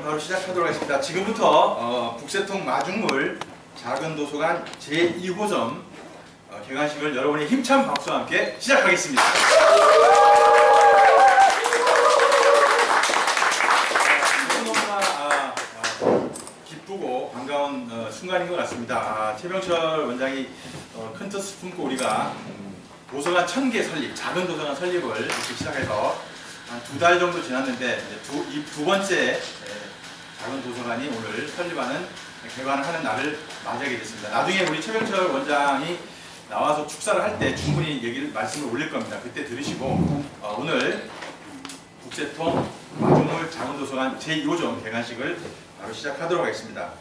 바로 시작하도록 하겠습니다. 지금부터 북새통 마중물 작은 도서관 제2호점 개관식을 여러분의 힘찬 박수와 함께 시작하겠습니다. 너무나 기쁘고 반가운 순간인 것 같습니다. 최병철 원장이 큰 뜻을 품고 우리가 도서관 1000개 설립, 작은 도서관 설립을 이렇게 시작해서 한 2달 정도 지났는데 이 두 번째 작은 도서관이 오늘 설립하는 개관을 하는 날을 맞이하게 됐습니다. 나중에 우리 최병철 원장이 나와서 축사를 할 때 충분히 말씀을 올릴 겁니다. 그때 들으시고 오늘 북새통 마중물 작은 도서관 제2호점 개관식을 바로 시작하도록 하겠습니다.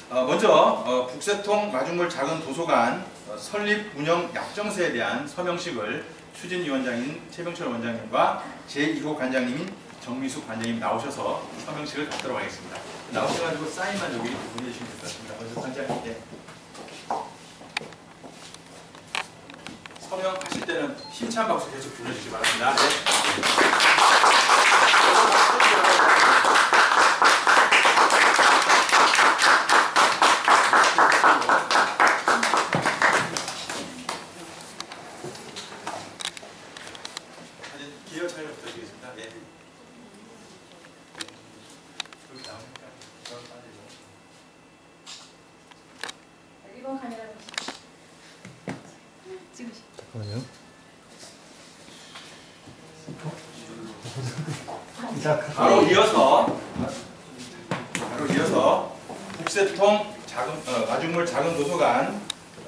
먼저 북새통 마중물 작은 도서관 설립 운영 약정서에 대한 서명식을 추진위원장인 최병철 원장님과 제2호 관장님인 정미숙 관장님 나오셔서 서명식을 갖도록 하겠습니다. 나오셔가지고 사인만 여기 보내주시면 될 것 같습니다. 먼저 관장님께 서명하실 때는 힘찬 박수 계속 불러주시기 바랍니다. 네. 기여 촬영 부탁드리겠습니다. 예. 여기 나오니까 그런 빠지고. 이번 카메라 찍으시. 잠깐만요. 바로 이어서 북새통 마중물 작은 도서관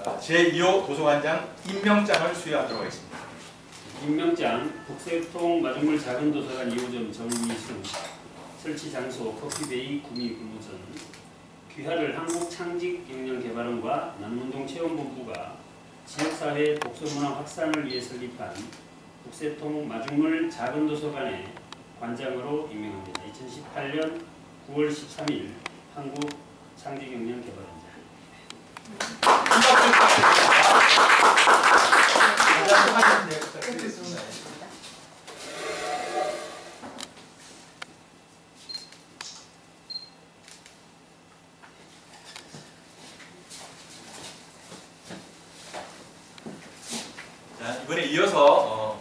제2호 도서관장 임명장을 수여하도록 하겠습니다. 임명장 북새통 마중물 작은 도서관 2호점 정미수 설치 장소 커피베이 구미 근무전 귀하를 한국창직경영개발원과 남문동체험본부가 지역사회 독서문화 확산을 위해 설립한 북새통 마중물 작은 도서관의 관장으로 임명합니다. 2018년 9월 13일 한국창직경영개발원장. 자, 이번에 이어서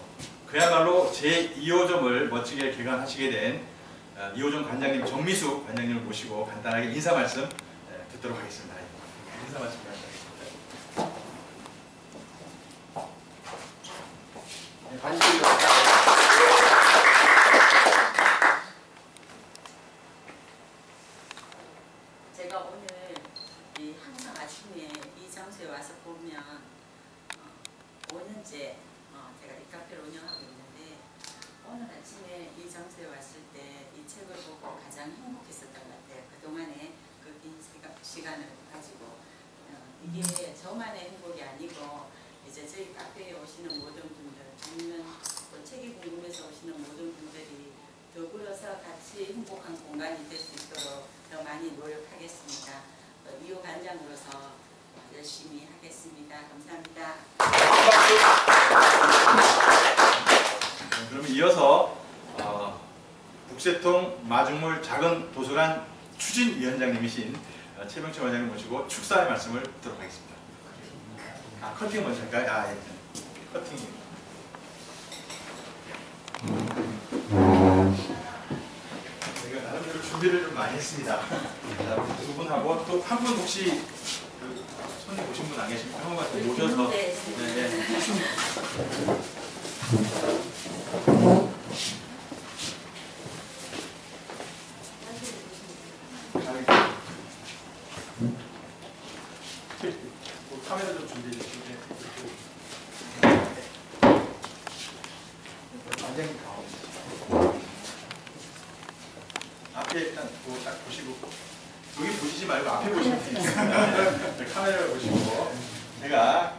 그야말로 제2호점을 멋지게 개관하시게 된 2호점 관장님 정미숙 관장님을 모시고 간단하게 인사 말씀 듣도록 하겠습니다. 인사 말씀 부탁드립니다. 제가 오늘 항상 아침에 이 장소에 와서 보면 5년째 제가 이 카페를 운영하고 있는데 오늘 아침에 이 장소에 왔을 때 이 책을 보고 가장 행복했었던 것 같아요. 그동안에 그 긴 시간을 가지고 이게 저만의 행복이 아니고 이제 저희 카페에 오시는 모든 분들 아니면 또 책이 궁금해서 오시는 모든 분들이 더불어서 같이 행복한 공간이 될 수 있도록 더 많이 노력하겠습니다. 2호 관장으로서 열심히 하겠습니다. 감사합니다. 그러면 이어서 북새통 마중물 작은 도서관 추진위원장님이신 최병철 원장님 모시고 축사의 말씀을 듣도록 하겠습니다. 커팅 먼저 할까요? 예. 커팅이. 저희가 나름대로 준비를 좀 많이 했습니다. 두 분하고 또 한 분 혹시 손님 오신 분 안 계십니까? 한 분만 모셔서. 네. 카메라 좀 준비해 주시고. 완전히 앞에 일단 딱 보시고 여기 보시지 말고 앞에 보시면 되겠습니다. 카메라를 보시고 제가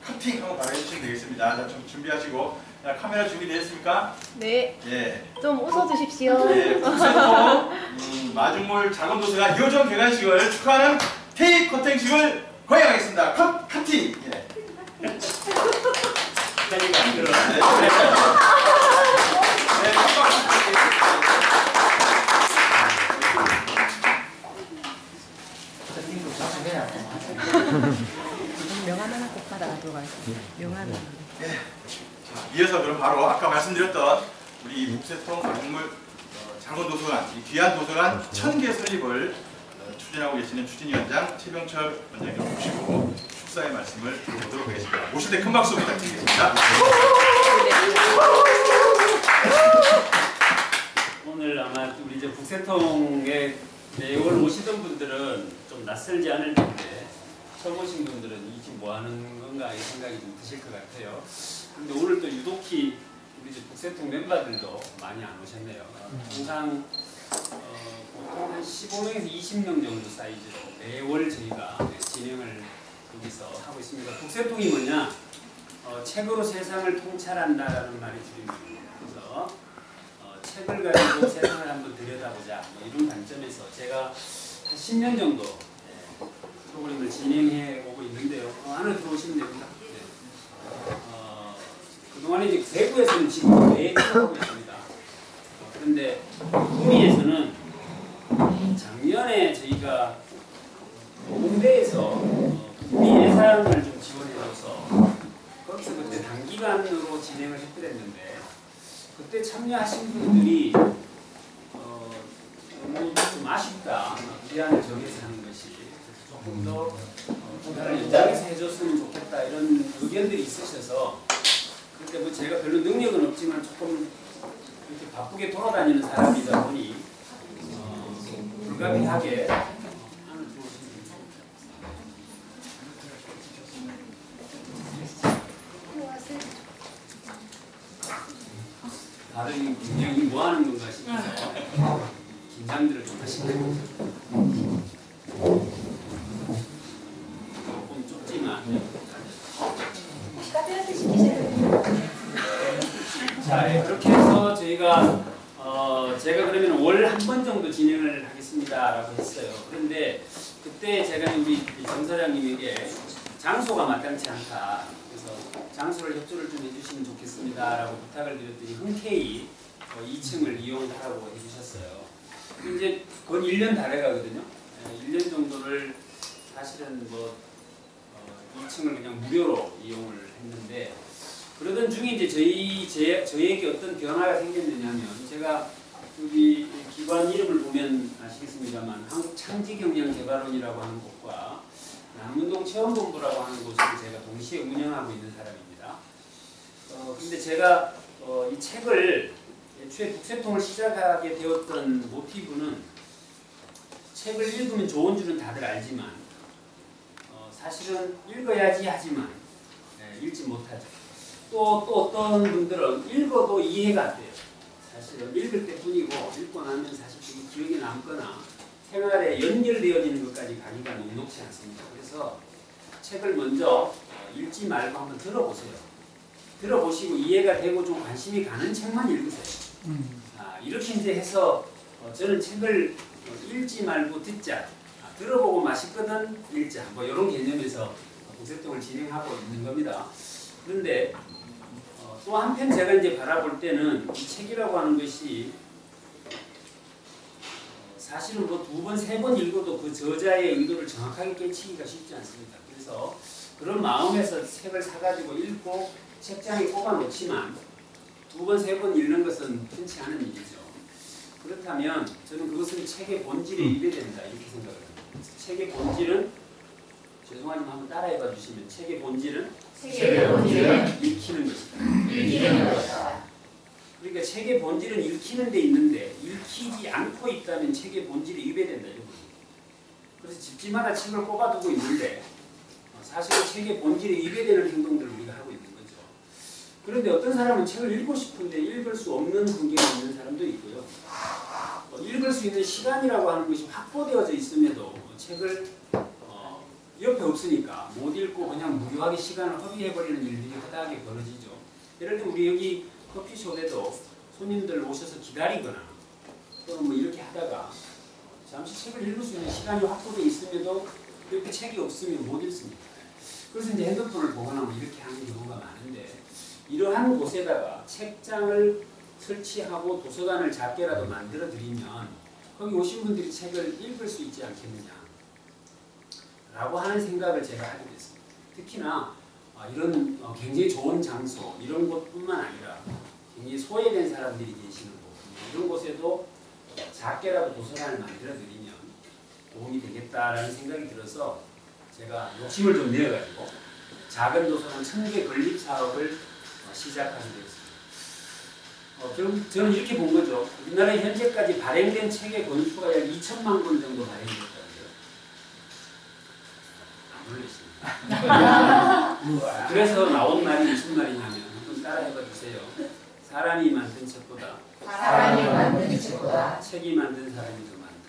커팅 한번 바로 해주시면 되겠습니다. 자, 좀 준비하시고 자, 카메라 준비되셨습니까? 네. 예. 좀 웃어주십시오. 예. 북새통 마중물 작은 도서관 2호점 개관식을 축하하는 테이프 커팅식을 거행하겠습니다. 커팅. 예. 시간이 안 들어. 네. 하도록 하겠습니다. 영화는. 자, 이어서 그럼 바로 아까 말씀드렸던 우리 북새통 마중물 장원도서관, 이 귀한 도서관 1000개 설립을 추진하고 계시는 추진위원장 최병철 원장님 모시고 축사의 말씀을 들어보도록 하겠습니다. 모실 때 큰 박수 부탁드리겠습니다. 오늘 아마 우리 이제 북새통에 매월 오시던 분들은 좀 낯설지 않을 텐데 처음 오신 분들은 이 집 뭐 하는 건가 이 생각이 좀 드실 것 같아요. 근데 오늘 또 유독히 우리 이제 북새통 멤버들도 많이 안 오셨네요. 항상 보통 한 15명에서 20명 정도 사이즈로 매월 저희가 진행을 여기서 하고 있습니다. 북새통이 뭐냐? 책으로 세상을 통찰한다라는 말이 줄임말입니다. 그래서 책을 가지고 세상을 한번 들여다보자 뭐 이런 관점에서 제가 한 10년 정도 프로그램을 진행해 오고 있는데요. 안으로 들어오시면 됩니다. 네. 그동안에 이제 대구에서는 지금 매일 하고 있습니다. 그런데 구미에서는 작년에 저희가 공대에서 구미 예산을 좀 지원해줘서 거기서 그때 단기간으로 진행을 해드렸는데 그때 참여하신 분들이 너무 좀 아쉽다. 기한을 정해서 하는 것이 조금 더 기간을 연장해서 해줬으면 좋겠다 이런 의견들이 있으셔서 그때 뭐 제가 별로 능력은 없지만 조금 이렇게 바쁘게 돌아다니는 사람이다 보니 불가피하게 다들 굉장히 뭐 하는 건가 싶어서 긴장들을 좀 하시네요. 조금 좁지만 카페라테 시키세요. 자, 그렇게 해서 저희가 제가 그러면 월 한 번 정도 진행을 하겠습니다라고 했어요. 그런데 그때 제가 우리 정 사장님에게 장소가 마땅치 않다. 그래서 장소를 협조를 좀 해주시면 좋겠습니다라고 부탁을 드렸더니 흔쾌히 2층을 이용하라고 해주셨어요. 이제 거의 1년 다 돼가거든요. 1년 정도를 사실은 뭐 2층을 그냥 무료로 이용을 했는데 그러던 중에 이제 저희에게 어떤 변화가 생겼느냐면 제가 여기 기관 이름을 보면 아시겠습니다만 한국창직역량개발원이라고 하는 곳과 남문동 체험본부라고 하는 곳을 제가 동시에 운영하고 있는 사람입니다. 근데 제가 이 책을 애초에 북새통을 시작하게 되었던 모티브는 책을 읽으면 좋은 줄은 다들 알지만 사실은 읽어야지 하지만 읽지 못하죠. 또 어떤 분들은 읽어도 이해가 안 돼요. 사실은 읽을 때뿐이고 읽고 나면 사실 그게 기억에 남거나 생활에 연결되어지는 것까지 가기가 녹록지 않습니다. 그래서 책을 먼저 읽지 말고 한번 들어보세요. 들어보시고 이해가 되고 좀 관심이 가는 책만 읽으세요. 이렇게 이제 해서 저는 책을 읽지 말고 듣자, 들어보고 맛있거든 읽자 뭐 이런 개념에서 북새통을 진행하고 있는 겁니다. 그런데 또 한편 제가 이제 바라볼 때는 이 책이라고 하는 것이 사실은 뭐 2번, 3번 읽어도 그 저자의 의도를 정확하게 깨치기가 쉽지 않습니다. 그래서 그런 마음에서 책을 사가지고 읽고 책장에 꼽아놓지만 2번, 3번 읽는 것은 흔치 않은 일이죠. 그렇다면 저는 그것은 책의 본질에 위배된다 이렇게 생각을 합니다. 책의 본질은 죄송하지만 한번 따라해봐 주시면 책의 본질은 읽히는 것이다. 그러니까 책의 본질은 읽히는 데 있는데 읽히지 않고 있다면 책의 본질에 위배된다. 그래서 집집마다 책을 꼽아두고 있는데 사실은 책의 본질에 위배되는 행동들을 우리가 하고 있는 거죠. 그런데 어떤 사람은 책을 읽고 싶은데 읽을 수 없는 환경에 있는 사람도 있고요. 읽을 수 있는 시간이라고 하는 것이 확보되어져 있음에도 책을 옆에 없으니까 못 읽고 그냥 무료하게 시간을 허비해버리는 일들이 허다하게 벌어지죠. 예를 들면 우리 여기 커피숍에도 손님들 오셔서 기다리거나 또는 뭐 이렇게 하다가 잠시 책을 읽을 수 있는 시간이 확보되어 있음에도 이렇게 책이 없으면 못 읽습니다. 그래서 이제 핸드폰을 보거나 뭐 이렇게 하는 경우가 많은데 이러한 곳에다가 책장을 설치하고 도서관을 작게라도 만들어 드리면 거기 오신 분들이 책을 읽을 수 있지 않겠느냐 라고 하는 생각을 제가 하게 됐습니다. 특히나 이런 굉장히 좋은 장소 이런 곳뿐만 아니라 굉장히 소외된 사람들이 계시는 곳 이런 곳에도 작게라도 도서관을 만들어 드리면 도움이 되겠다라는 생각이 들어서 제가 욕심을 좀 내어가지고 작은 도서관 1000개 건립 사업을 시작하게 되었습니다. 저는 이렇게 본 거죠. 우리나라에 현재까지 발행된 책의 권수가 약 2천만 권 정도 발행됐다고요. 안 놀랐습니다. 그래서 나온 말이 무슨 말이냐면 한번 따라해봐 주세요. 사람이 만든 책보다 책이 만든 사람이 더 많다.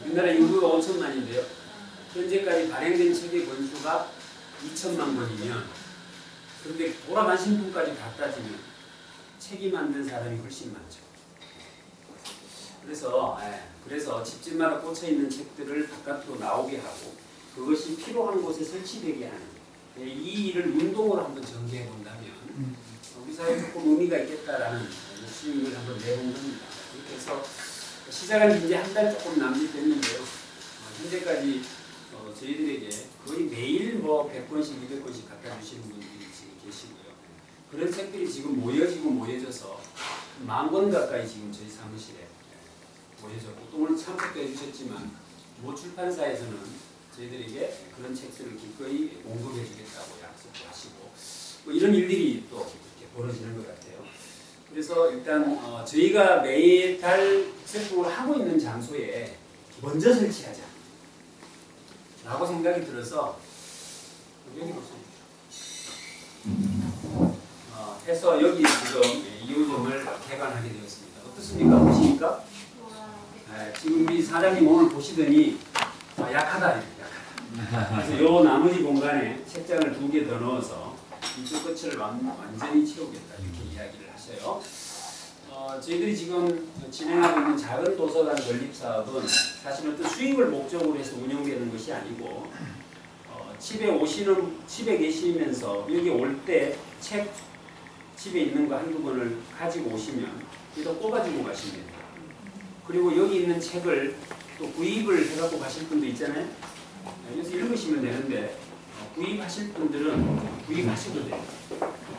우리나라 인구가 5천만인데요. 현재까지 발행된 책의 권수가 2천만 권이면 그런데 돌아가신 분까지 다 따지면 책이 만든 사람이 훨씬 많죠. 그래서 집집마다 꽂혀 있는 책들을 바깥으로 나오게 하고 그것이 필요한 곳에 설치되게 하는 이 일을 운동으로 한번 전개해 본다면 우리 사회에 조금 의미가 있겠다라는 욕심을 한번 내본 겁니다. 그렇게 해서 시작한 지 이제 한 달 조금 남짓 됐는데요. 현재까지 저희들에게 거의 매일 100권씩 200권씩 갖다 주시는 분들이 지금 계시고요. 그런 책들이 지금 모여져서 10,000권 가까이 지금 저희 사무실에 모여졌고 또 오늘 참석도 해주셨지만 모 출판사에서는 저희들에게 그런 책들을 기꺼이 공급해 주겠다고 약속도 하시고 이런 일들이 또 이렇게 벌어지는 것 같아요. 그래서 일단 저희가 매달 책봉을 하고 있는 장소에 먼저 설치하자 라고 생각이 들어서 여기 보세요. 해서 여기 지금 2호점을 개관하게 되었습니다. 어떻습니까? 보십니까? 지금 우리 사장님 오늘 보시더니 약하다. 그래서 요 나머지 공간에 책장을 2개 더 넣어서 이쪽 끝을 완전히 채우겠다 이렇게 이야기를 하셔요. 저희들이 지금 진행하고 있는 작은 도서관 건립 사업은 사실 어떤 수익을 목적으로 해서 운영되는 것이 아니고 집에 계시면서 여기 올 때 책 집에 있는 거 한두 권을 가지고 오시면 여기다 꼽아주고 가시면 됩니다. 그리고 여기 있는 책을 또 구입을 해갖고 가실 분도 있잖아요. 여기서 읽으시면 되는데 구입하실 분들은 구입하셔도 돼요.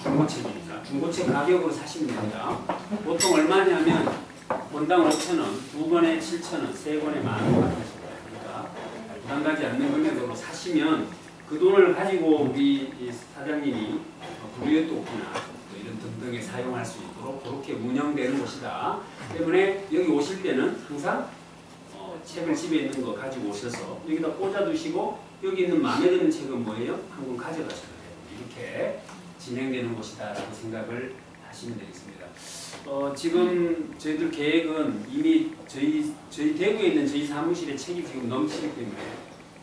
중고책이니까 중고책 가격으로 사시면 됩니다. 보통 얼마냐면 권당 5,000원, 2권에 7,000원, 3권에 10,000원 하실 거예요. 그러니까 부담 가지 않는 금액으로 사시면 그 돈을 가지고 우리 사장님이 브루에토크나 이런 등등에 사용할 수 있도록 그렇게 운영되는 곳이다. 때문에 여기 오실 때는 항상 책을 집에 있는 거 가지고 오셔서 여기다 꽂아두시고 여기 있는 마음에 드는 책은 뭐예요? 한 권 가져가셔야 돼요. 이렇게 진행되는 곳이다라고 생각을 하시면 되겠습니다. 지금 저희들 계획은 이미 저희 대구에 있는 저희 사무실에 책이 지금 넘치기 때문에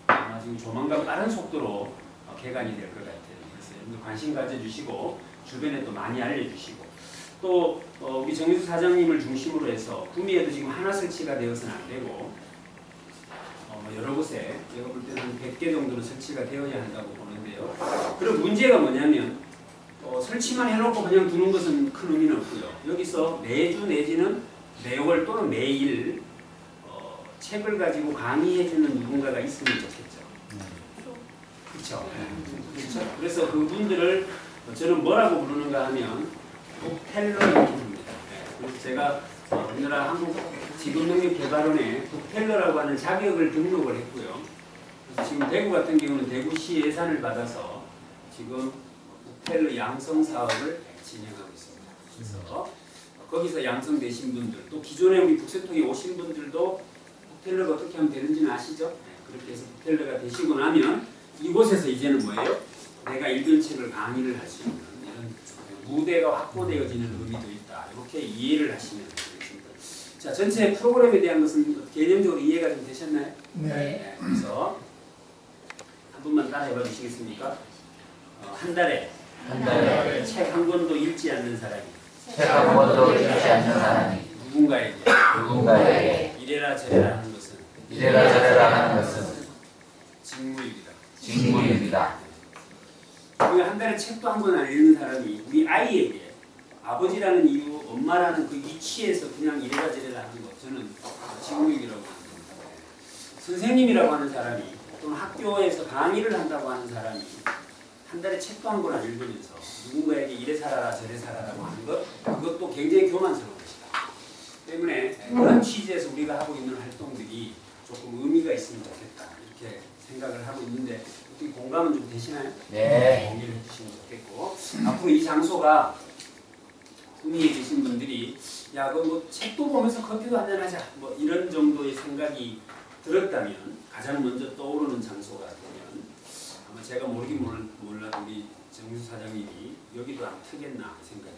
아마 지금 조만간 빠른 속도로 개관이 될 것 같아요. 그래서 관심 가져주시고 주변에 또 많이 알려주시고 또 우리 정유수 사장님을 중심으로 해서 구미에도 지금 하나 설치가 되어서는 안 되고 여러 곳에 제가 볼 때는 한 100개 정도는 설치가 되어야 한다고 보는데요. 그럼 문제가 뭐냐면 설치만 해놓고 그냥 두는 것은 큰 의미는 없고요. 여기서 매주 내지는 매월 또는 매일 책을 가지고 강의해주는 누군가가 있으면 좋겠죠. 그렇죠. 그렇죠. 그래서 그분들을 저는 뭐라고 부르는가 하면 북텔러 이렇게 부릅니다. 그래서 제가 우리나라 한국직업능력개발원에 북텔러라고 하는 자격을 등록을 했고요. 그래서 지금 대구 같은 경우는 대구시 예산을 받아서 지금 북텔러 양성 사업을 진행하고 있습니다. 그래서 거기서 양성되신 분들, 또 기존에 우리 북새통에 오신 분들도 북텔러가 어떻게 하면 되는지는 아시죠? 그렇게 해서 북텔러가 되시고 나면 이곳에서 이제는 뭐예요? 내가 읽은 책을 강의를 할 수 있는 이런 무대가 확보되어지는 의미도 있다. 이렇게 이해를 하시면 되겠습니다. 자, 전체 프로그램에 대한 것은 개념적으로 이해가 좀 되셨나요? 네. 그래서 한 분만 따라해봐 주시겠습니까? 한 달에 책 한 권도 읽지 않는 사람이 책 한 권도 읽지 않는 사람이 누군가에게 이래라 저래라 하는 것은 직무입니다. 한 달에 책도 한 권 안 읽는 사람이 우리 아이에게 아버지라는 이유, 엄마라는 그 이치에서 그냥 이래라 저래라 하는 것 저는 직무이라고 하는 겁니다. 선생님이라고 하는 사람이 또는 학교에서 강의를 한다고 하는 사람이 한 달에 책도 한 권 안 읽으면서 누군가에게 이래 살아라 저래 살아라고 하는 것, 그것도 굉장히 교만스러운 것이다. 때문에 그런 취지에서 우리가 하고 있는 활동들이 조금 의미가 있으면 좋겠다 이렇게 생각을 하고 있는데, 어떻게 공감은 좀 되시나요? 네. 동의를 해주시면 좋겠고, 앞으로 이 장소가 구미에 계신 분들이 야, 뭐 책도 보면서 커피도 한잔하자 뭐 이런 정도의 생각이 들었다면 가장 먼저 떠오르는 장소가 되면 아마 제가 모르긴 몰라도 우리 정유수 사장님이 여기도 안 트겠나 생각이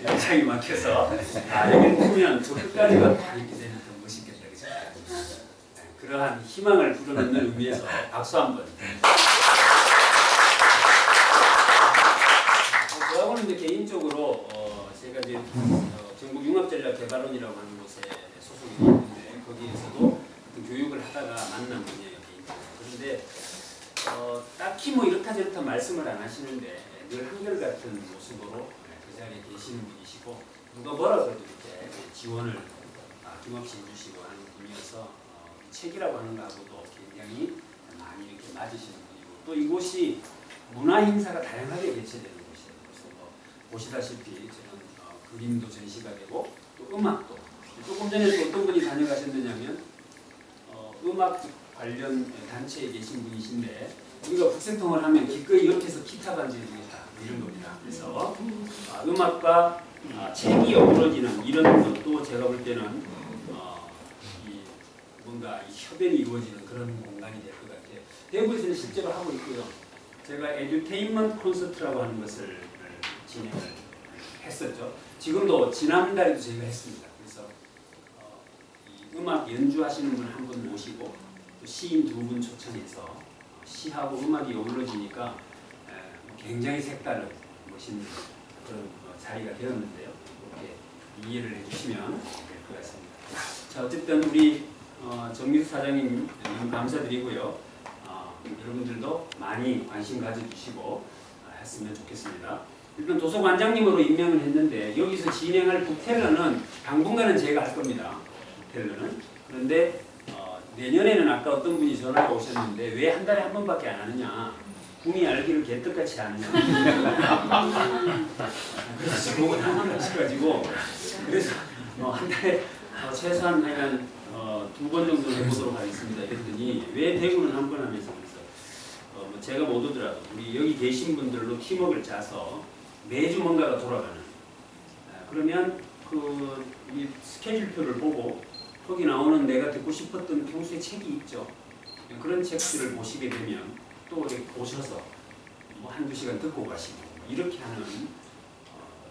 연장이 막혀서 여기 보면 저 끝까지가 다 이렇게 되면 더 멋있겠다, 그죠? 그러한 희망을 불어넣는 의미에서 박수 한번. 저하고는 이제 개인적으로 제가 이제 전국융합전략개발원이라고 하는 곳에 소속이 되어 있는데 거기에서도 교육을 하다가 만난 분이에요, 개인적으로. 그런데 딱히 뭐 이렇다 저렇다 말씀을 안 하시는데 늘 한결같은 모습으로 그 자리에 계시는 분이시고, 누가 뭐라고 해도 이렇게 지원을 힘없이 해주시고 하는 분이어서 책이라고 하는 거하고도 굉장히 많이 이렇게 맞으시는 분이고, 또 이곳이 문화 행사가 다양하게 개최되는 곳이에요. 그래서 보시다시피 저는 그림도 전시가 되고 또 음악도, 조금 전에 또 어떤 분이 다녀가셨느냐면 음악 관련 단체에 계신 분이신데, 우리가 북새통을 하면 기꺼이 옆에서 기타 반주해주겠다 이런 겁니다. 그래서 음악과 책이 어우러지는 이런 것도 제가 볼 때는 뭔가 협연이 이루어지는 그런 공간이 될 것 같아요. 대구에서는 실제로 하고 있고요. 제가 에듀테인먼트 콘서트라고 하는 것을 진행을 했었죠. 지금도 지난달에도 저희가 했습니다. 그래서 이 음악 연주하시는 분 한 분 모시고 또 시인 두 분 초청해서 시하고 음악이 어우러지니까 굉장히 색다른 멋있는 그런 자리가 되었는데요. 이렇게 이해를 해주시면 될 것 같습니다. 자, 어쨌든 우리 정미수 사장님 너무 감사드리고요. 여러분들도 많이 관심 가져주시고 했으면 좋겠습니다. 일단 도서관장님으로 임명을 했는데 여기서 진행할 북텔러는 당분간은 제가 할 겁니다. 북텔러는. 그런데 내년에는 아까 어떤 분이 전화가 오셨는데 왜 한 달에 한 번밖에 안 하느냐, 꿈이 알기를 개떡같이 하느냐 그래서 그거 하셔가지고, 그래서 한 달에 최소한 하면 2번 정도 해보도록 하겠습니다. 그랬더니 왜 대구는 한 번 하면서, 그래서 제가 못 오더라도 우리 여기 계신 분들로 팀워크를 짜서 매주 뭔가가 돌아가는, 그러면 이 스케줄표를 보고 거기 나오는 내가 듣고 싶었던 평소에 책이 있죠. 그런 책들을 보시게 되면 또 이렇게 오셔서 뭐 한두 시간 듣고 가시고 이렇게 하는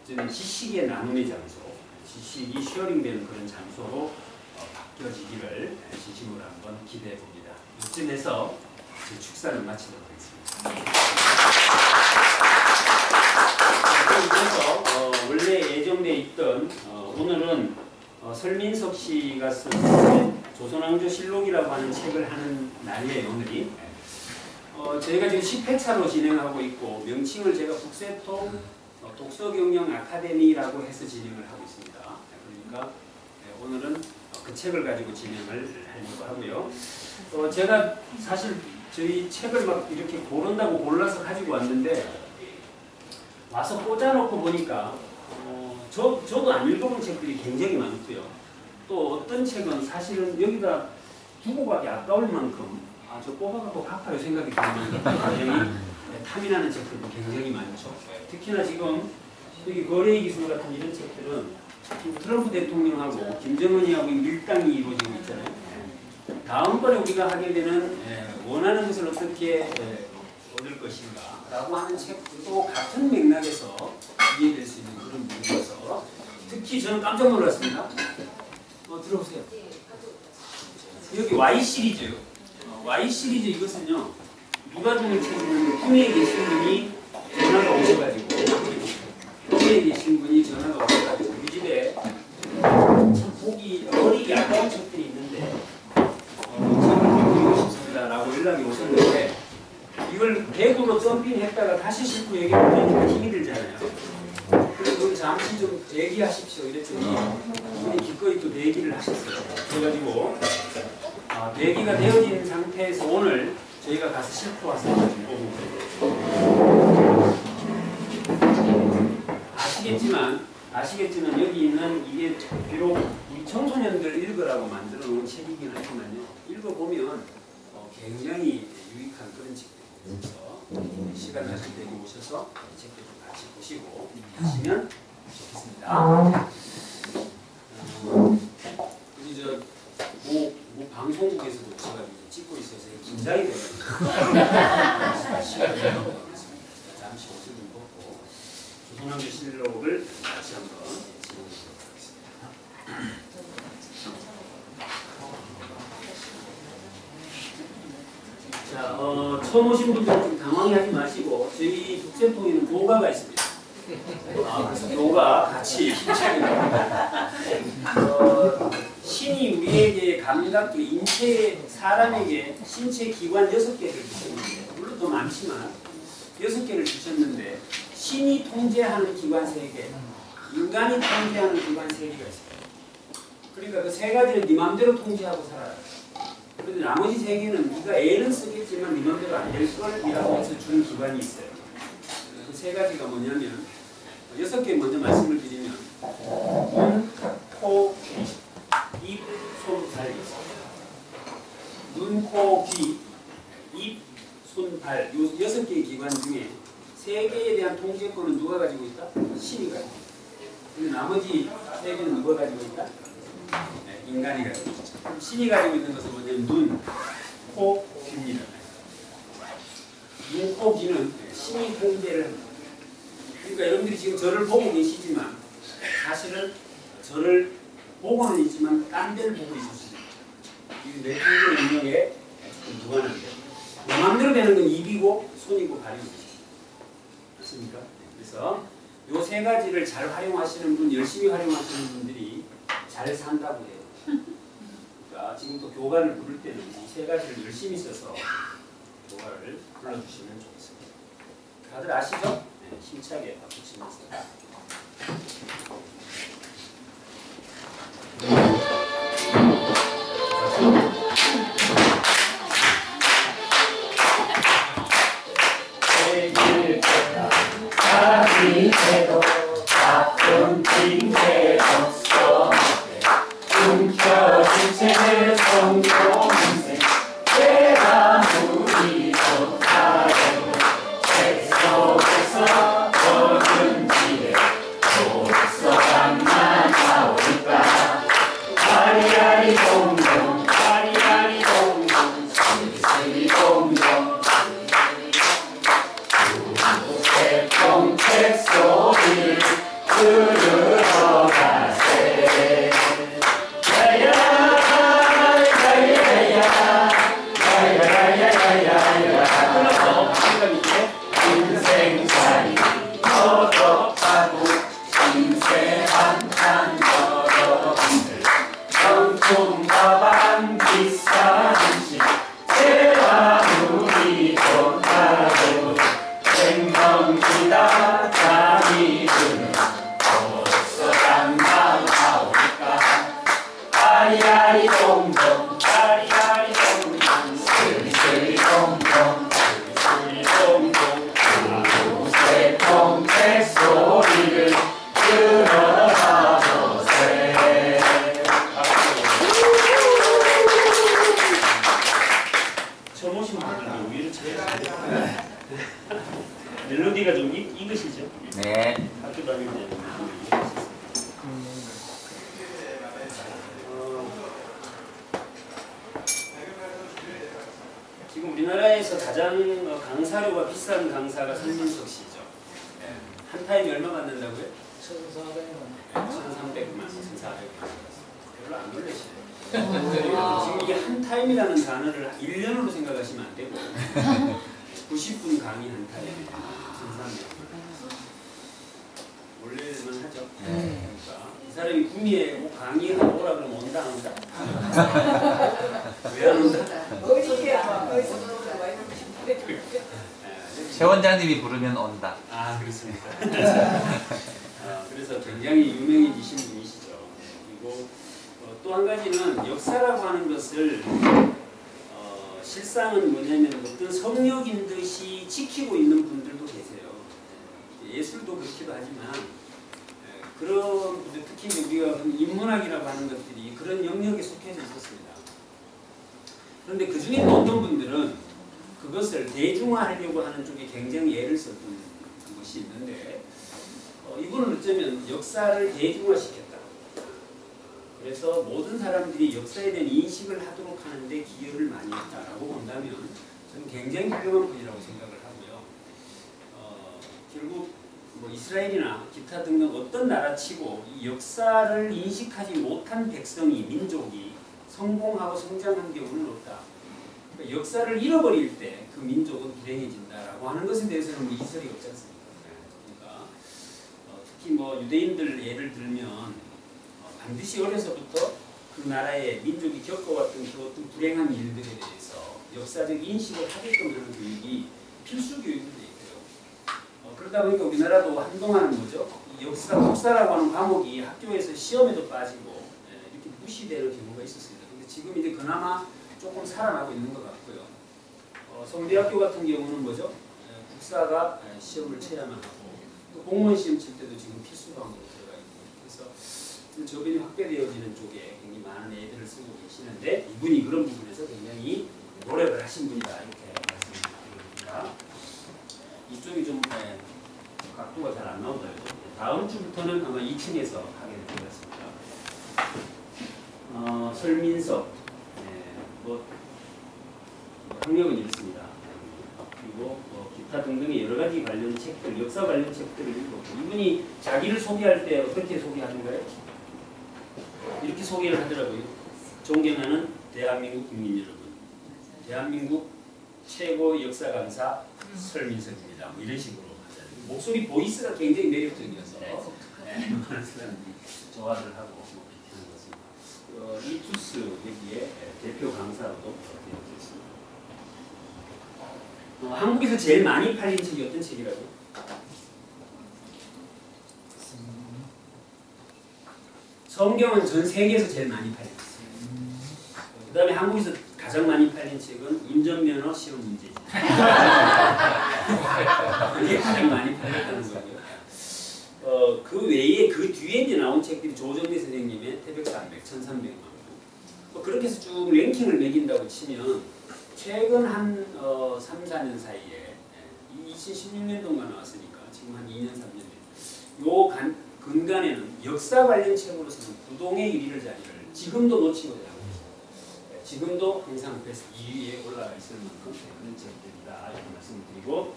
어쨌든 지식의 나눔의 장소, 지식이 쉐어링되는 그런 장소로 바뀌어지기를 진심으로 한번 기대해 봅니다. 이쯤에서 제 축사를 마치도록 하겠습니다. 그래서 원래 예정돼 있던 오늘은 설민석 씨가 쓴 조선왕조 실록이라고 하는 책을 하는 날이에요, 오늘이. 저희가 지금 10회차로 진행하고 있고 명칭을 제가 북새통 독서경영 아카데미라고 해서 진행을 하고 있습니다. 그러니까 오늘은 그 책을 가지고 진행을 하려고 하고요. 제가 사실 저희 책을 막 이렇게 고른다고 골라서 가지고 왔는데 와서 꽂아놓고 보니까 저도 안 읽어본 책들이 굉장히 많고요. 또 어떤 책은 사실은 여기다 두고 가기 아까울 만큼 저 뽑아갖고 갚아요 생각이 드는 굉장히 탐이 나는 책들도 굉장히 많죠. 특히나 지금 여기 거래의 기술 같은 이런 책들은 트럼프 대통령하고 김정은이하고 밀당이 이루어지고 있잖아요. 다음번에 우리가 하게 되는 원하는 것을 어떻게 얻을 것인가 라고 하는 책도 같은 맥락에서 이해될 수 있는 그런 부분이어서 특히 저는 깜짝 놀랐습니다. 들어오세요. 여기 Y 시리즈, Y 시리즈 이것은요, 누가 주는 책이냐면 꿈에 계신 분이 전화가 오셔가지고 꿈에 계신 분이 전화가 오셔가지고 우리 집에 참 보기 어리기 아까운 책들이 있는데 책을 드리고 싶습니다 라고 연락이 오셨는데, 이걸 대구로 점핑했다가 다시 싣고 여기 오니까 힘이 들잖아요. 그래서 잠시 좀 대기하십시오 이랬더니 분이 기꺼이 또 대기를 하셨어요. 그래가지고 대기가 되어진 상태에서 오늘 저희가 가서 싣고 왔습니다. 아시겠지만 여기 있는 이게 비록 우리 청소년들 읽으라고 만들어 놓은 책이긴 하지만요. 읽어보면 굉장히 유익한 그런 책들이에요. 그래서 시간 나실 때 여기 오셔서 책들 좀 같이 보시고 하시면 좋겠습니다. 우리 뭐 방송국에서도 제가 찍고 있어서 긴장이 돼가지고 시간이 남았습니다. 잠시 옷을 좀 벗고 조선왕조실록을 같이 한번 진행해보도록 하겠습니다. 자, 처음 오신 분들 좀 당황하지 마시고 저희 북새통에는 교가가 있습니다. 그래서 교가 같이 힘차게 신이 우리에게 감각, 인체, 사람에게 신체 기관 6개를 주셨는데 물론 더 많지만 6개를 주셨는데 신이 통제하는 기관 3개, 인간이 통제하는 기관 3개가 있어요. 그러니까 그 3가지를 네 맘대로 통제하고 살아요. 그런데 나머지 3개는 네가 애는 쓰겠지만 네 맘대로 안 될 걸이라고 해서 주는 기관이 있어요. 그 3가지가 뭐냐면 6개 먼저 말씀을 드리면 눈, 코, 입, 손, 발. 눈, 코, 귀, 입, 손, 발. 요 6개의 기관 중에 3개에 대한 통제권은 누가 가지고 있다? 신이 가지고 있다. 근데 나머지 3개는 누가 가지고 있다? 네, 인간이 가지고 있죠. 신이 가지고 있는 것은 뭐냐면 눈, 코, 귀입니다. 눈, 코, 귀는 신이 통제를 합니다. 그러니까 여러분들이 지금 저를 보고 계시지만 사실은 저를 보고는 있지만 딴 데를 보고 있었습니다. 이 뇌통제 능력에 무관한데 마음대로 되는 건 입이고 손이고 발이고 맞습니까? 그래서 이 3가지를 잘 활용하시는 분, 열심히 활용하시는 분들이 잘 산다고 해요. 그러니까 지금 또 교가를 부를 때는 이 3가지를 열심히 써서 교가를 불러주시면 좋겠습니다. 다들 아시죠? 네, 힘차게 박수 치면서. 자기도 나쁜 징계 없어 움켜진 채 성공인생 내가 우리 좋다고 책 속에서 얻은 지혜 속서방만 나올까 아리아리 동동 아리아리 동동 스리스리 동동 책 소리를 들으러 가세 인생살이 더덕하고 인생 한탄 여러분들 명품 가방 비싼 음식 제와 우리 좋다고 생명지다 자기들은 벌써 당장 나올까 아리아리 동동 아리아리 동동 스리스리 동동 스리스리 동동 우세 통째 소리를 들어라 보세 처음 오신 분들은 여기를 제일 잘해요. 멜로디가 좀 익으시죠? 네. 학교 다닐 때 지금 우리나라에서 가장 강사료가 비싼 강사가 손민석 씨죠. 한 타임이 얼마 받는다고요? 1,400만. 1,300만, 1,400만. 별로 안 놀라시네요. 지금 이게 한 타임이라는 단어를 1년으로 생각하시면 안 되고 90분 강의 한 타임에 1,300. 원래만 하죠. 그러니까 이 사람이 구미에 뭐 강의하고 오라 그러면 온다 안 온다? 왜 안 온다? 최 원장님이 부르면 온다. 아 그렇습니까? 그래서 굉장히 유명해지신 분이시죠. 그리고 또 또 한 가지는 역사라고 하는 것을 실상은 뭐냐면 어떤 성역인 듯이 지키고 있는 분들도 계세요. 예술도 그렇기도 하지만 그런 분들, 특히 우리가 인문학이라고 하는 것들이 그런 영역에 속해져 있었습니다. 그런데 그 중에 어떤 분들은 그것을 대중화하려고 하는 쪽에 굉장히 애를 썼던 것이 있는데 이분은 어쩌면 역사를 대중화시켰다. 그래서 모든 사람들이 역사에 대한 인식을 하도록 하는데 기여를 많이 했다라고 본다면 저는 굉장히 훌륭한 분이라고 생각을 하고요. 결국 뭐 이스라엘이나 기타 등등 어떤 나라치고 이 역사를 인식하지 못한 백성이, 민족이 성공하고 성장한 경우는 없다. 그러니까 역사를 잃어버릴 때 그 민족은 불행해진다라고 하는 것에 대해서는 뭐 이설이 없지 않습니까? 그러니까 특히 뭐 유대인들 예를 들면 반드시 어려서부터 그 나라의 민족이 겪어왔던 그 어떤 불행한 일들에 대해서 역사적 인식을 하게끔 하는 교육이 필수 교육으로 되어 있고요. 그러다 보니까 우리나라도 한동안은 뭐죠? 이 역사, 국사라고 하는 과목이 학교에서 시험에도 빠지고 이렇게 무시되는 경우가 있었습니다. 근데 지금 이제 그나마 조금 살아나고 있는 것 같고요. 서울대학교 같은 경우는 뭐죠? 국사가 시험을 쳐야만 하고 또 공무원 시험 칠 때도 지금 필수 과목으로 들어가 있고 그래서 저변이 확대되어지는 쪽에 굉장히 많은 애들을 쓰고 계시는데 이분이 그런 부분에서 굉장히 노력을 하신 분이다 이렇게 말씀드립니다. 이쪽이 좀 각도가 잘 안 나오더라고요. 다음 주부터는 아마 2층에서 하게 될 것 같습니다. 설민석, 뭐 학력은 이렇습니다. 그리고 기타 등등의 여러 가지 관련 책들, 역사 관련 책들을 읽었고 이분이 자기를 소개할 때 어떻게 소개하는가요? 이렇게 소개를 하더라고요. 존경하는 대한민국 국민 여러분, 대한민국 최고 역사 강사 설민석입니다. 뭐 이런 식으로 하잖아요. 목소리 보이스가 굉장히 매력적이어서 많은 사람들이 좋아를 하고 뭐 그렇게 하는 것입니다. 이투스 여기에 대표 강사로도 되어 있습니다. 한국에서 제일 많이 팔린 책이 어떤 책이라고요? 성경은 전 세계에서 제일 많이 팔린 책. 그 다음에 한국에서 가장 많이 팔린 책은 운전면허 시험 문제집. 그게 가장 많이 팔렸다는 거고요. 그 외에 그 뒤에 이제 나온 책들이 조정래 선생님의 태백산맥 1300만 부. 그렇게 해서 쭉 랭킹을 매긴다고 치면 최근 한 3, 4년 사이에 2016년도가 나왔으니까 지금 한 2년, 3년 요 근간에는 역사 관련 책으로서는 부동의 1위를 자리를 지금도 놓치고 있습니다. 지금도 항상 베스트 2위에 올라가 있을 만큼 그런 책들이다 이렇게 말씀을 드리고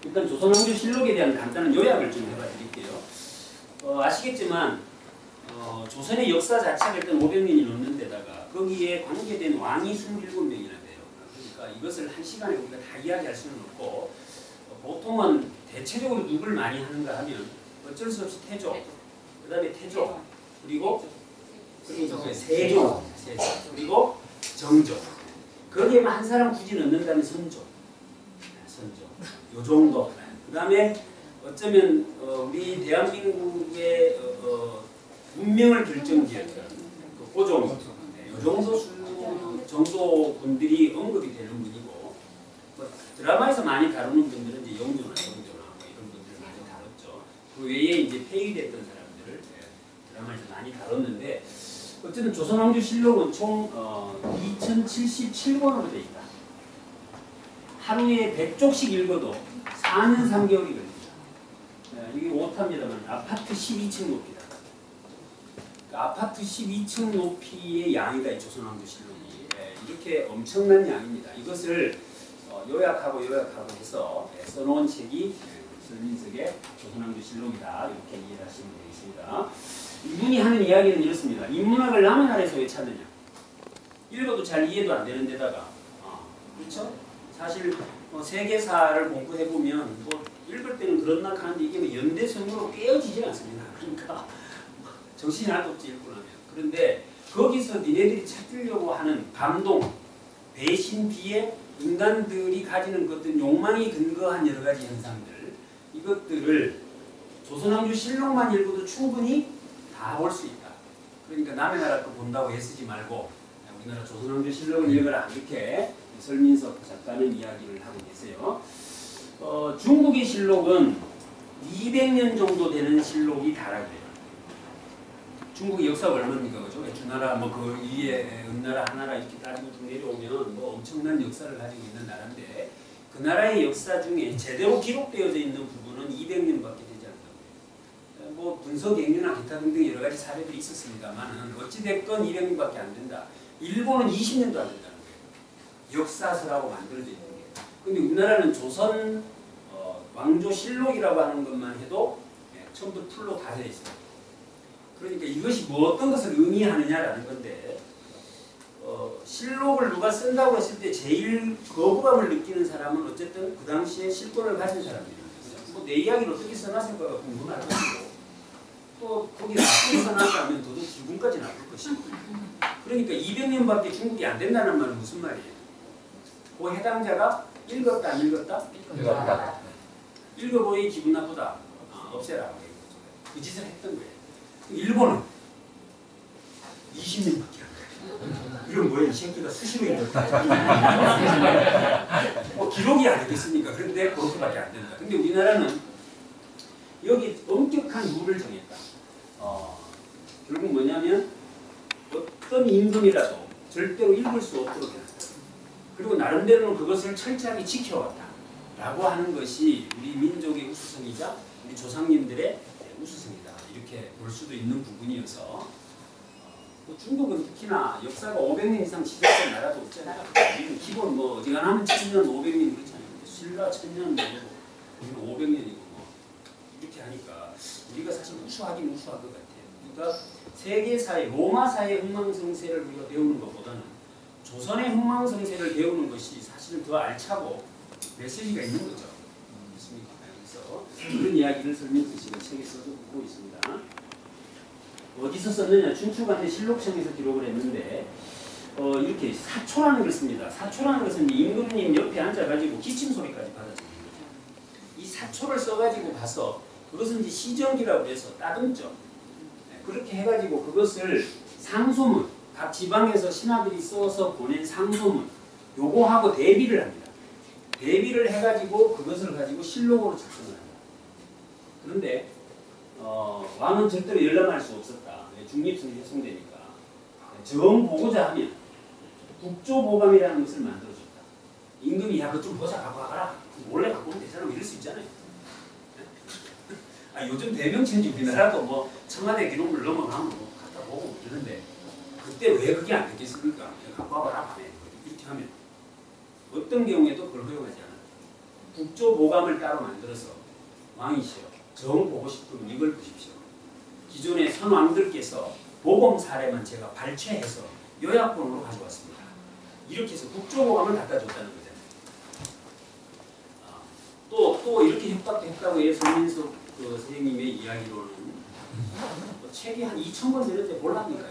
일단 조선왕조실록에 대한 간단한 요약을 좀 해봐 드릴게요. 아시겠지만 조선의 역사 자체가 일단 500년이 넘는 데다가 거기에 관계된 왕이 27명이나 돼요. 그러니까 이것을 한 시간에 우리가 다 이야기할 수는 없고 보통은 대체적으로 누굴 많이 하는가 하면 어쩔 수 없이 태조, 그 다음에 태조, 그리고 세조, 그리고 정조. 거기에만 한 사람 굳이 넣는다면 선조, 요 정도. 그 다음에 어쩌면 우리 대한민국의 문명을 결정지었던 그 고종, 요 정도 분들이 언급이 되는 분이고 드라마에서 많이 다루는 분들은 이제 영조나 뭐 이런 분들을 많이 다뤘죠. 그 외에 이제 폐위됐던 사람들을 드라마에서 많이 다뤘는데 어쨌든 조선왕조실록은 총 2077권으로 되어 있다. 하루에 100쪽씩 읽어도 4년 3개월이 걸립니다. 이게 오타입니다만 아파트 12층 높이다. 그러니까 아파트 12층 높이의 양이다. 이 조선왕조실록이. 이렇게 엄청난 양입니다. 이것을 요약하고 해서 써놓은 책이 설민석의 조선왕조실록이다. 이렇게 이해를 하시면 되겠습니다. 이분이 하는 이야기는 이렇습니다. 인문학을 남의 나라에서 왜 찾느냐? 읽어도 잘 이해도 안 되는 데다가 그렇죠? 사실 세계사를 공부해보면 뭐 읽을 때는 그렇나 하는데 이게 뭐 연대성으로 깨어지지 않습니다. 그러니까 정신이 하나도 없지 읽고 나면. 그런데 거기서 니네들이 찾으려고 하는 감동, 배신 뒤에 인간들이 가지는 어떤 욕망이 근거한 여러 가지 현상들 이것들을 조선왕조실록만 읽어도 충분히 다 볼 수 있다. 그러니까 남의 나라 거 본다고 애쓰지 말고 우리나라 조선왕조실록을 읽어라 이렇게 설민석 작가는 이야기를 하고 계세요. 중국의 실록은 200년 정도 되는 실록이 다라고요. 중국의 역사가 얼마입니까? 그죠? 주나라 뭐 그 위에 은나라 하나라 이렇게 따지고 쭉 내려오면 뭐 엄청난 역사를 가지고 있는 나라인데 그 나라의 역사 중에 제대로 기록되어져 있는 부분은 200년밖에 되지 않다고요. 뭐 분서 갱유나 기타 등등 여러 가지 사례들이 있었습니다만 어찌됐건 200년밖에 안 된다. 일본은 20년도 안 된다는 거예요. 역사서라고 만들어져 있는 게. 근데 우리나라는 조선 왕조실록이라고 하는 것만 해도 처음부터 풀로 다 되어 있습니다. 그러니까 이것이 뭐 어떤 것을 의미하느냐라는 건데 실록을 누가 쓴다고 했을 때 제일 거부감을 느끼는 사람은 어쨌든 그 당시에 실권을 가진 사람들입니다. 뭐 내 이야기를 어떻게 써놨을까가 궁금할 것이고 또 거기 나쁘게 써놨다면 도둑 죽음까지 나쁠 것이고 그러니까 200년밖에 중국이 안 된다는 말은 무슨 말이에요? 그 해당자가 읽었다 안 읽었다? 읽었다. 읽어보니 기분 나쁘다. 없애라. 그 짓을 했던 거예요. 일본은 20년밖에 안 돼요. 이건 뭐야? 이 새끼가 수시로 읽었다. 뭐 기록이 아니겠습니까? 그런데 그렇게밖에 안 된다. 근데 우리나라는 여기 엄격한 룰을 정했다. 결국 뭐냐면 어떤 임금이라도 절대로 읽을 수 없도록 해놨다. 그리고 나름대로는 그것을 철저하게 지켜왔다. 라고 하는 것이 우리 민족의 우수성이자 우리 조상님들의 우수성이다. 이렇게 볼 수도 있는 부분이어서 중국은 특히나 역사가 500년 이상 지속된 나라도 없잖아요. 우리는 기본 뭐 어지간하면 1000년, 500년 그렇잖아요. 신라 1000년, 우리는 500년이고 뭐 이렇게 하니까 우리가 사실 우수하긴 우수할 것 같아요. 그러니까 세계사의 로마사의 흥망성쇠를 우리가 배우는 것보다는 조선의 흥망성쇠를 배우는 것이 사실은 더 알차고 메시지가 있는 거죠. 그렇습니까? 그래서 그런 이야기를 설명서 씨가 책에 써주고 있습니다. 어디서 썼느냐? 춘추관대 실록청에서 기록을 했는데 이렇게 사초라는 걸 씁니다. 사초라는 것은 임금님 옆에 앉아가지고 기침 소리까지 받아주는 거죠. 이 사초를 써가지고 가서 그것은 이제 시정기라고 해서 따듬죠. 그렇게 해가지고 그것을 상소문, 각 지방에서 신하들이 써서 보낸 상소문 요거하고 대비를 합니다. 대비를 해가지고 그것을 가지고 실록으로 작성을 합니다. 그런데 왕은 절대로 열람할 수 없었다. 중립성이 훼손되니까. 정보고자 하면 국조보감이라는 것을 만들어줬다. 임금이 야 그거 좀 보자 갖고 와가라. 몰래 갖고 오면 되잖아. 이럴 수 있잖아요. 요즘 대명천지 우리나라도 뭐 청와대 기록물 넘어가면 뭐 갖다 보고 이러는데 그때 왜 그게 안 됐겠습니까? 갖고 와봐라 밤에 이렇게 하면 어떤 경우에도 그걸 허용하지 않아요. 국조보감을 따로 만들어서 왕이시여 정 보고 싶으면 이걸 보십시오. 기존의 선왕들께서 보검 사례만 제가 발췌해서 요약본으로 가져왔습니다. 이렇게 해서 국조보감을 갖다 줬다는 거잖아요. 또 이렇게 협박도 해서 설민석 그 선생님의 이야기로는 책이 한 2000권 되는데 몰랍니까?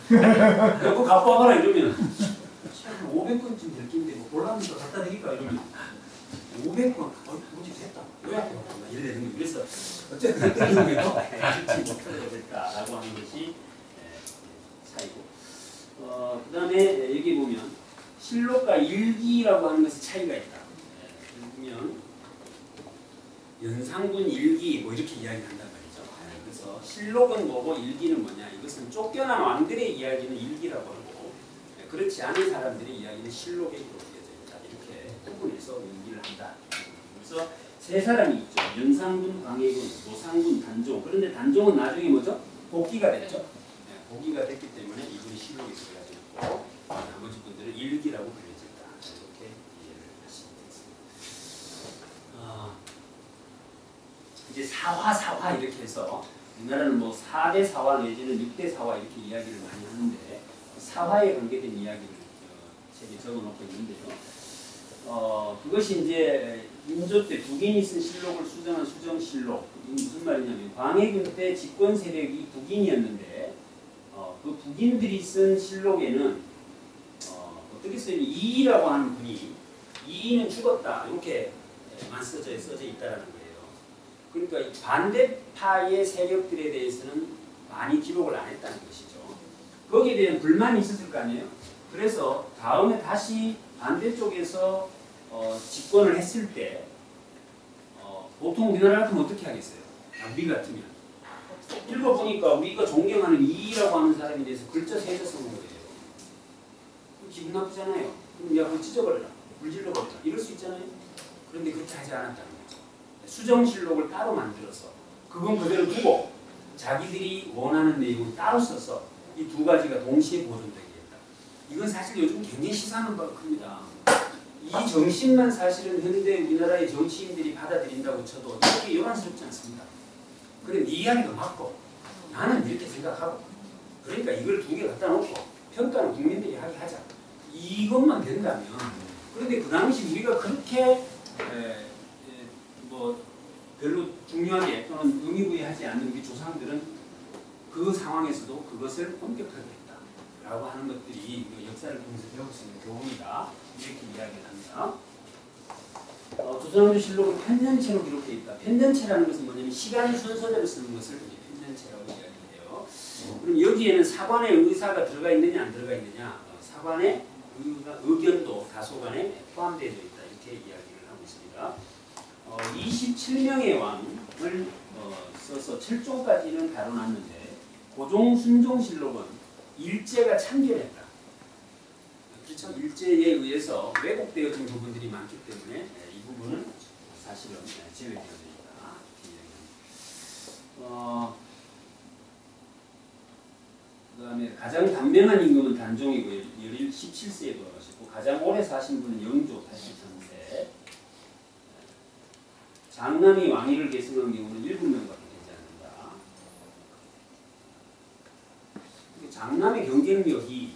그거 갖고 와봐라 이러면 책 500권쯤 될 텐데 뭐 몰랍니까? 갖다 드릴까 이러면 500권 뭐지 됐다 요약해 봤다 이래 되는 거예요. 그래서 어쨌든 어떤 경우에도 읽지 못하게 됐다라고 하는 것이 차이고 그 다음에 여기 보면 실록과 일기라고 하는 것이 차이가 있다. 보면 연산군 일기 뭐 이렇게 이야기한단 말이죠. 그래서 실록은 뭐고 일기는 뭐냐? 이것은 쫓겨난 왕들의 이야기는 일기라고 하고 그렇지 않은 사람들의 이야기는 실록에 기록되어져 있다. 이렇게 구분해서 일기를 한다. 그래서 세 사람이 있죠. 연산군, 광해군, 노상군, 단종. 그런데 단종은 나중에 뭐죠? 복귀가 됐죠. 복귀가 됐기 때문에 이분이 실록에 들어가져 있고 나머지 분들은 일기라고 불려졌다. 이렇게 이해를 하시면 되겠습니다. 이제 사화 이렇게 해서 우리나라는 뭐 4대 사화 내지는 6대 사화 이렇게 이야기를 많이 하는데 사화에 관계된 이야기를 책에 적어놓고 있는데요. 그것이 이제 인조 때 북인이 쓴 실록을 수정한 수정실록. 이게 무슨 말이냐면 광해군 때 집권 세력이 북인이었는데 그 북인들이 쓴 실록에는 어떻게 써있냐 이이라고 하는 분이 이이는 죽었다 이렇게만 써져 있다라는 거예요. 그러니까 이 반대파의 세력들에 대해서는 많이 기록을 안 했다는 것이죠. 거기에 대한 불만이 있었을 거 아니에요. 그래서 다음에 다시 반대쪽에서 집권을 했을 때 보통 우리나라 같으면 어떻게 하겠어요? 우리 같으면 읽어보니까 우리가 존경하는 이라고 하는 사람에 대해서 글자 세자 쓰는 거예요. 기분 나쁘잖아요. 그럼 야 그거 찢어버려라, 물질러버려라 이럴 수 있잖아요. 그런데 그렇게 하지 않았다는 거죠. 수정실록을 따로 만들어서 그건 그대로 두고 자기들이 원하는 내용을 따로 써서 이 두 가지가 동시에 보존되게 했다. 이건 사실 요즘 굉장히 시사하는 바가 큽니다. 이 정신만 사실은 현대 우리나라의 정치인들이 받아들인다고 쳐도 이게 요란스럽지 않습니다. 그래 네 이야기도 맞고 나는 이렇게 생각하고 그러니까 이걸 두 개 갖다 놓고 평가는 국민들이 하게 하자. 이것만 된다면 그런데 그 당시 우리가 그렇게 뭐 별로 중요하게 또는 의미부여하지 않는 우리 조상들은 그 상황에서도 그것을 엄격하게 했다라고 하는 것들이 역사를 통해서 배울 수 있는 교훈이다. 이렇게 이야기를 합니다. 조선왕조실록은 편전체로 기록되어 있다. 편전체라는 것은 뭐냐면 시간 순서대로 쓰는 것을 편전체라고 이야기를 해요. 그럼 여기에는 사관의 의사가 들어가 있느냐 안 들어가 있느냐, 사관의 의견도 다소간에 포함되어 있다. 이렇게 이야기를 하고 있습니다. 27명의 왕을 써서 7조까지는 다뤄놨는데 고종순종실록은 일제가 참견했다. 그렇죠? 일제에 의해서 왜곡되어진 부분들이 많기 때문에 이 부분은 사실은 제외되어야 된다. 그 다음에 가장 단명한 임금은 단종이고 17세에 돌아가셨고 가장 오래 사신 분은 영조 83세. 장남이 왕위를 계승한 경우는 7명밖에 되지 않는다. 장남의 경쟁력이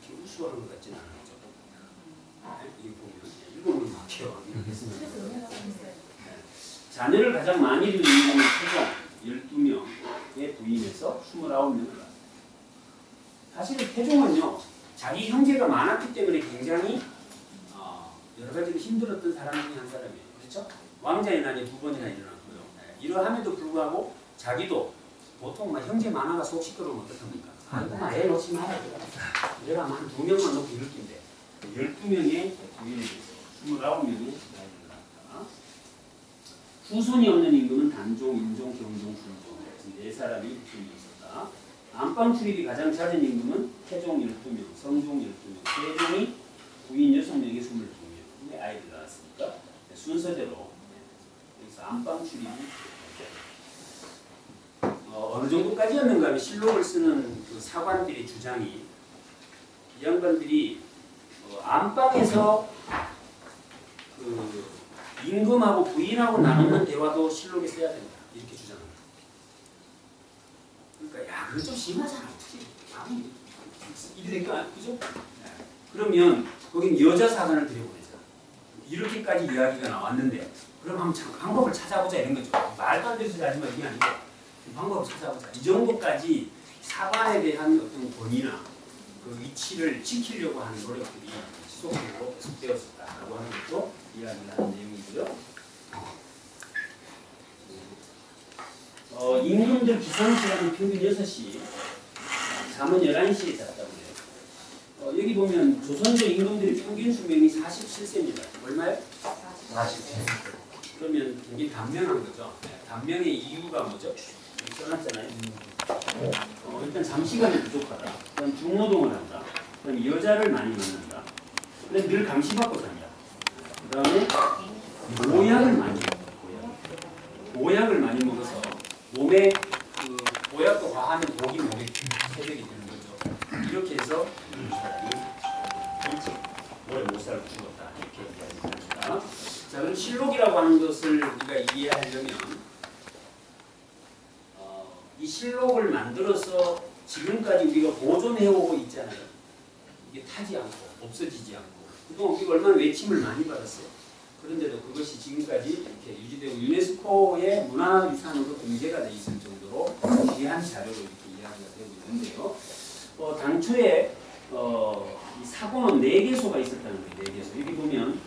그렇게 우수한 것 같지는 않죠. 이거 보면 7명밖에 계승합니다. 자녀를 가장 많이 둔 임금은 태종 12명의 부인에서 29명을 낳았다. 사실은 태종은요, 자기 형제가 많았기 때문에 굉장히 여러 가지로 힘들었던 사람 중에 한 사람이에요. 그렇죠? 왕자의 난이 2번이나 일어났고요. 이러함에도 불구하고 자기도 보통 막 형제 많아가 속 시끄러우면 어떡합니까? 아이고, 애 놓지 마라. 내가 한 2명만 놓고 이럴 텐데 12명의 부인에 대해서 29명의 나이를 낳았다. 후손이 없는 임금은 단종, 인종, 경종, 순종 4사람이 후손이 있었다. 안방 출입이 가장 잦은 임금은 태종 12명, 성종 12명, 세종이 부인 6명에 22명의 아이를 낳았으니까 순서대로 여기서 안방 출입이 어느 정도까지였는가 하면 실록을 쓰는 그 사관들의 주장이 이 양반들이 안방에서 그 임금하고 부인하고 나누는 대화도 실록에 써야 된다 이렇게 주장합니다. 그러니까 야 그거 좀 심하잖아 어떻게 이래 될까 그죠? 그러면 거긴 여자 사관을 들여보내자. 이렇게까지 이야기가 나왔는데 그럼 한번 방법을 찾아보자 이런 거죠. 말도 안 되는 소리 하지 마 이게 아니고 방법을 찾아보자. 이 정도까지 사관에 대한 어떤 권위나 그 위치를 지키려고 하는 노력들이 지속적으로 계속되었었다라고 하는 것도 이야기를 하는 내용이고요. 임금들 기상시간은 평균 6시, 잠은 11시에 잤다고 해요. 여기 보면 조선조 임금들의 평균 수명이 47세입니다. 얼마요? 47. 그러면 굉장히 단명한 거죠. 단명의 이유가 뭐죠? 써놨잖아요. 일단 잠시간이 부족하다. 그다음 중노동을 한다. 그다음 여자를 많이 만난다. 그다음 늘 감시받고 산다. 그다음에 모약을 많이 먹어요. 모약을 많이 먹어서 몸에 그 모약도 과하면 독이 몸에 세력이 되는 거죠. 이렇게 해서 이 사람이 일찍 오래 못 살고 죽었다. 이렇게 이야기합니다. 자, 그럼 실록이라고 하는 것을 우리가 이해하려면 이 실록을 만들어서 지금까지 우리가 보존해오고 있잖아요. 이게 타지 않고 없어지지 않고 그동안 우리가 얼마나 외침을 많이 받았어요. 그런데도 그것이 지금까지 이렇게 유지되고 유네스코의 문화유산으로 등재가 되어 있을 정도로 귀한 자료로 이렇게 이야기가 되고 있는데요. 당초에 이 사고는 4개소가 있었다는 거예요. 4개소. 여기 보면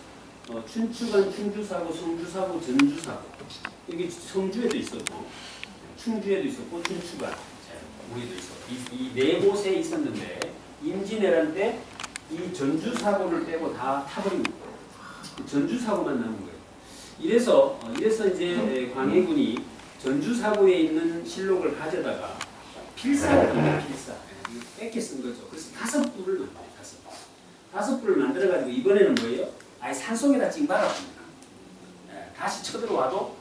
춘추관, 충주사고, 성주사고, 전주사고. 여기 성주에도 있었고, 충주에도 있었고, 춘추관, 우리도 있었고. 이 네 곳에 있었는데 임진왜란 때 이 전주사고를 빼고 다 타버린 거예요. 전주사고만 남은 거예요. 이래서 이제 광해군이 전주사고에 있는 실록을 가져다가 필사를 합니다. 필사. 뺏겨 쓴 거죠. 그래서 5부를 만들어요. 5부를 만들어가지고 이번에는 뭐예요? 아예 산속에다 찡박았습니다. 다시 쳐들어와도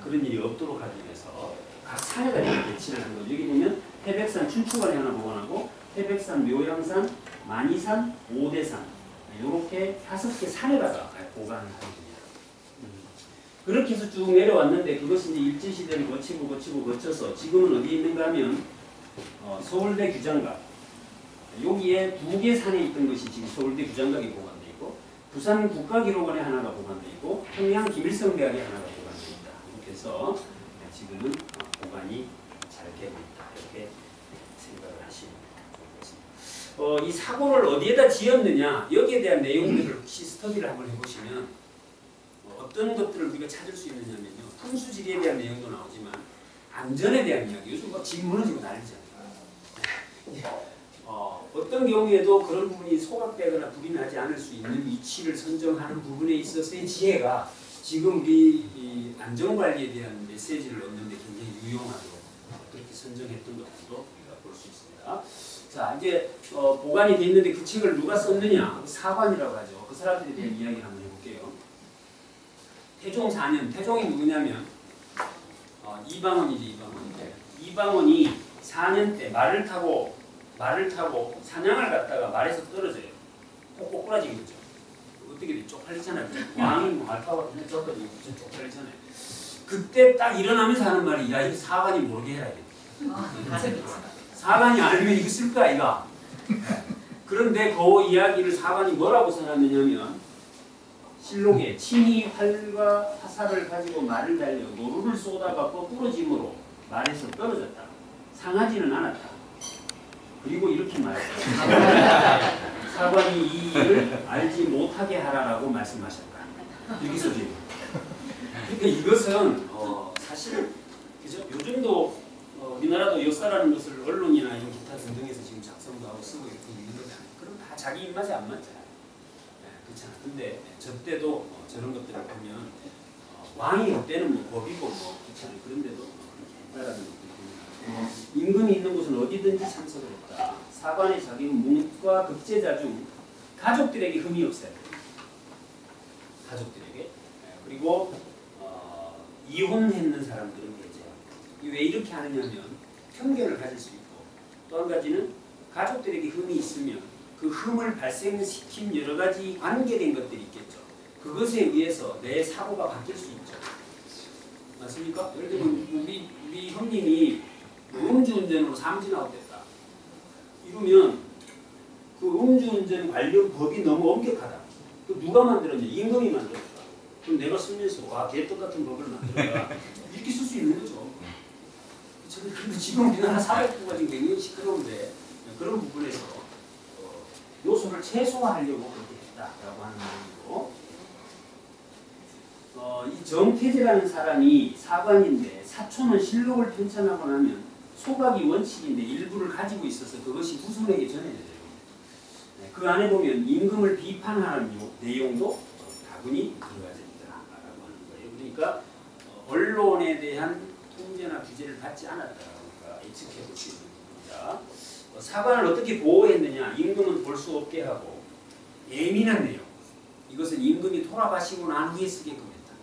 그런 일이 없도록 하기 위해서 각 산에다 이렇게 배치를 한 거죠. 여기 보면 태백산 춘추관에 하나 보관하고 태백산, 묘양산, 만이산, 오대산 이렇게 5개 산에다가 보관을 하게 됩니다. 그렇게 해서 쭉 내려왔는데 그것이 이제 일제시대를 거쳐서 지금은 어디 있는가 하면 서울대 규장각 여기에 2개 산에 있던 것이 지금 서울대 규장각이 보관되어 있고 부산 국가기록원에 하나가 보관되어 있고 평양 김일성대학에 하나가 보관되어 있다. 이렇게 해서 지금은 보관이 잘 되고 있다. 이렇게 생각을 하시면 좋겠습니다. 이 사고를 어디에다 지었느냐 여기에 대한 내용들을 혹시 스터디를 한번 해보시면 어떤 것들을 우리가 찾을 수 있느냐면요. 풍수지리에 대한 내용도 나오지만 안전에 대한 이야기. 요즘 막 집 무너지고 난리잖아요. 어떤 경우에도 그런 부분이 소각되거나 불이 나지 않을 수 있는 위치를 선정하는 부분에 있어서의 지혜가 지금 우리 이 안전관리에 대한 메시지를 얻는 데 굉장히 유용하도록 그렇게 선정했던 것도 우리가 볼 수 있습니다. 자, 이제 보관이 되어 있는데 그 책을 누가 썼느냐? 사관이라고 하죠. 그 사람들에 대한 이야기 한번 해볼게요. 태종 4년, 태종이 누구냐면 이방원이지. 이방원이 4년 때 말을 타고 사냥을 갔다가 말에서 떨어져요. 꼭꼭 부러진 거죠. 어떻게 돼? 쪽팔리잖아요. 왕이 말 타고 떨어지고 쪽팔리잖아요. 그때 딱 일어나면서 하는 말이 야, 이거 사관이 모르게 해라. 사관이 알면 이거 쓸 거야, 이거. 그런데 그 이야기를 사관이 뭐라고 써놨느냐면 실록에 친히 활과 화살을 가지고 말을 달려 노루를 쏘다가 거꾸러짐으로 말에서 떨어졌다. 상하지는 않았다. 그리고 이렇게 말했다. 사관이 이 일을 알지 못하게 하라라고 말씀하셨다. 이렇게 써져요. 그러니까 이것은 사실 그죠? 요즘도 우리나라도 역사라는 것을 언론이나 이런 기타 등등에서 지금 작성도 하고 쓰고 이렇게 있는 거잖아요. 그럼 다 자기 입맛에 안 맞잖아요. 그렇잖아. 근데 저 때도 저런 것들을 보면 왕이 그때는 뭐 법이고 뭐 그렇잖아요. 그런데도 그렇게 했다라는 것들이 임금이 있는 곳은 어디든지 참석을 했다. 사관의 자기는 문과 급제자 중 가족들에게 흠이 없어야 됩니다. 가족들에게. 그리고 이혼했는 사람들은 배제합니다. 왜 이렇게 하느냐면 편견을 가질 수 있고 또 한 가지는 가족들에게 흠이 있으면 그 흠을 발생시킨 여러 가지 관계된 것들이 있겠죠. 그것에 의해서 내 사고가 바뀔 수 있죠. 맞습니까? 예를 들면 우리 형님이 음주운전으로 삼진아웃됐다. 이러면 그 음주운전 관련 법이 너무 엄격하다. 그 누가 만들었냐? 임금이 만들었다. 그럼 내가 쓰면서 개떡 같은 법을 만들어라. 이렇게 쓸 수 있는 거죠. 근데 지금 우리나라 사회부가 지금 굉장히 시끄러운데 그런 부분에서 요소를 최소화하려고 그렇게 했다라고 하는 말이고 이 정태제라는 사람이 사관인데 사초는 실록을 편찬하고 나면 소각이 원칙인데 일부를 가지고 있어서 그것이 후손에게 전해져요. 그 안에 보면 임금을 비판하는 내용도 다분히 들어가 있다라고 하는 거예요. 그러니까 언론에 대한 통제나 규제를 받지 않았다라고 예측해 볼 수 있는 겁니다. 사관을 어떻게 보호했느냐? 임금은 볼 수 없게 하고 예민한 내용. 이것은 임금이 돌아가시고 난 후에 쓰게끔 했다.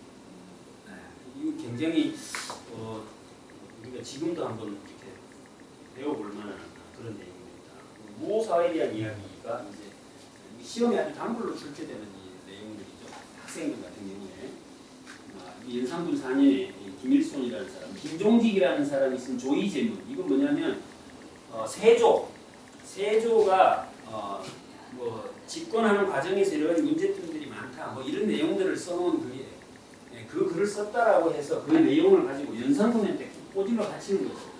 이거 굉장히 우리가 지금도 한번 이렇게 배워볼 만한 그런 내용입니다. 무호사에 대한 이야기가 이제 시험에 아주 단골로 출제되는 이 내용들이죠. 학생들 같은 경우에 연산군 4년에 김일손이라는 사람, 김종직이라는 사람이 쓴 조의제문. 이건 뭐냐면 세조가 뭐 집권하는 과정에서 여러 가지 문제점들이 많다. 뭐 이런 내용들을 써놓은 글이에요. 그 글을 썼다라고 해서 그 내용을 가지고 연산군한테 꼬질러 바치는 거죠.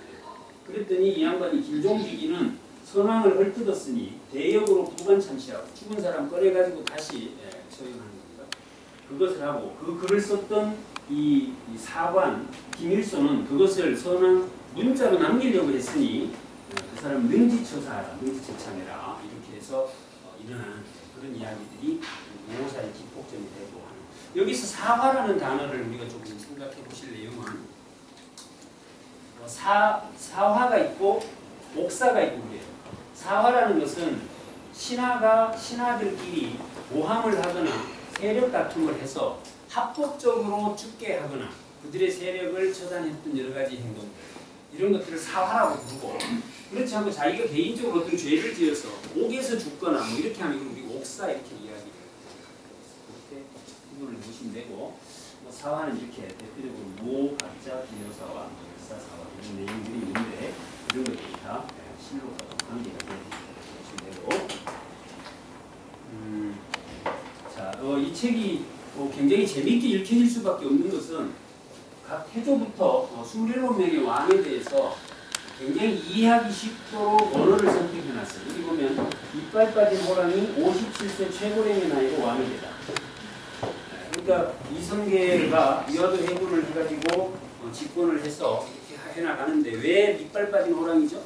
그랬더니 이 양반이 김종직이는 선왕을 헐뜯었으니 대역으로 부관 참시하고 죽은 사람 꺼내가지고 다시 처형하는 겁니다. 그것을 하고 그 글을 썼던 이 사관 김일소는 그것을 선언 문자로 남기려고 했으니 그 사람 능지처사하라, 능지처참해라 이렇게 해서 일어나는 그런 이야기들이 모사의 기폭점이 되고 하는. 여기서 사화라는 단어를 우리가 조금 생각해 보실 내용은 사화가 있고 옥사가 있고 그래요. 사화라는 것은 신하들끼리 모함을 하거나 세력 다툼을 해서 합법적으로 죽게 하거나 그들의 세력을 처단했던 여러 가지 행동들 이런 것들을 사화라고 부르고, 그렇지 않고 자기가 개인적으로 어떤 죄를 지어서 옥에서 죽거나 뭐 이렇게 하면 우리 옥사 이렇게 이야기를 이렇게 구분을 보시면 되고, 뭐 사화는 이렇게 대표적으로 모, 가짜, 비묘사와 역사사화 이런 내용들이 있는데 이런 것들이 다 실로가 관계가 되는 되고. 자, 이 책이 굉장히 재미있게 읽혀질 수밖에 없는 것은 각 태조부터 27명의 왕에 대해서 굉장히 이해하기 쉽도록 언어를 선택해놨어요. 여기 보면 이빨 빠진 호랑이 57세 최고령의 나이로 왕이 되다. 그러니까 이성계가 위화도 해군을 해가지고 집권을 해서 이렇게 해나가는데 왜 이빨 빠진 호랑이죠?